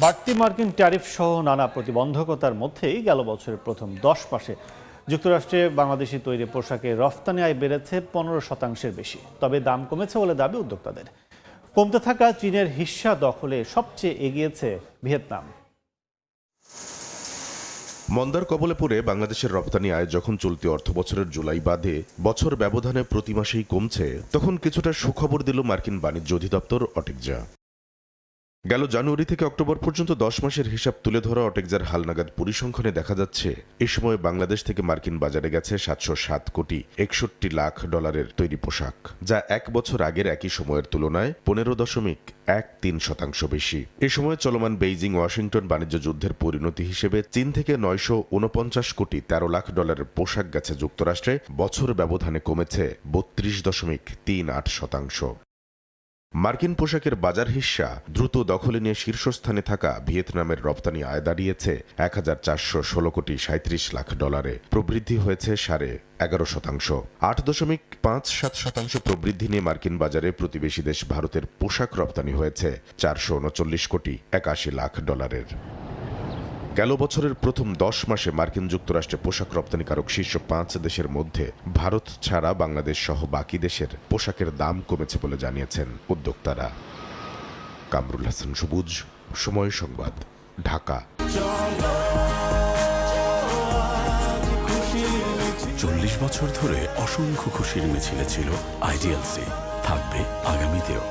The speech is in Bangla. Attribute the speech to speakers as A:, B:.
A: বাড়তি মার্কিন ট্যারিফ সহ নানা প্রতিবন্ধকতার মধ্যেই গেল বছরের প্রথম 10 মাসে যুক্তরাষ্ট্রে বাংলাদেশি তৈরি পোশাকের রফতানি আয় বেড়েছে 15%-এর বেশি। তবে দাম কমেছে বলে দাবি উদ্যোক্তাদের। কমতে থাকা চীনের হিস্সা দখলে সবচেয়ে এগিয়েছে ভিয়েতনাম।
B: মন্দার কবলে পড়ে বাংলাদেশের রপ্তানি আয় যখন চলতি অর্থবছরের জুলাই বাদে বছর ব্যবধানে প্রতি মাসেই কমছে, তখন কিছুটা সুখবর দিল মার্কিন বাণিজ্য অধিদপ্তর অটেকজা। গেল জানুয়ারি থেকে অক্টোবর পর্যন্ত 10 মাসের হিসাব তুলে ধরা অটেকজার হালনাগাদ পরিসংখ্যানে দেখা যাচ্ছে এ সময় বাংলাদেশ থেকে মার্কিন বাজারে গেছে 707 কোটি 61 লাখ ডলারের তৈরি পোশাক, যা এক বছর আগের একই সময়ের তুলনায় 15.13% বেশি। এ সময় চলমান বেইজিং ওয়াশিংটন বাণিজ্য যুদ্ধের পরিণতি হিসেবে চীন থেকে 949 কোটি 13 লাখ ডলারের পোশাক গেছে যুক্তরাষ্ট্রে, বছর ব্যবধানে কমেছে 32.38%। মার্কিন পোশাকের বাজার হিস্সা দ্রুত দখলে নিয়ে শীর্ষস্থানে থাকা ভিয়েতনামের রপ্তানি আয় দাঁড়িয়েছে 1416 কোটি 37 লাখ ডলারে, প্রবৃদ্ধি হয়েছে 11.5%। 8.57% প্রবৃদ্ধি নিয়ে মার্কিন বাজারে প্রতিবেশী দেশ ভারতের পোশাক রপ্তানি হয়েছে 439 কোটি 81 লাখ ডলারের। গেল বছরের প্রথম 10 মাসে মার্কিন যুক্তরাষ্ট্রে পোশাক রপ্তানিকারক শীর্ষ 5 দেশের মধ্যে ভারত ছাড়া বাংলাদেশ সহ বাকি দেশের পোশাকের দাম কমেছে বলে জানিয়েছেন উদ্যোক্তারা। কামরুল হাসান সবুজ, সময় সংবাদ, ঢাকা।
C: 40 বছর ধরে অসংখ্য খুশির মিছিলে ছিল আইডিএলসি, থাকবে আগামীতেও।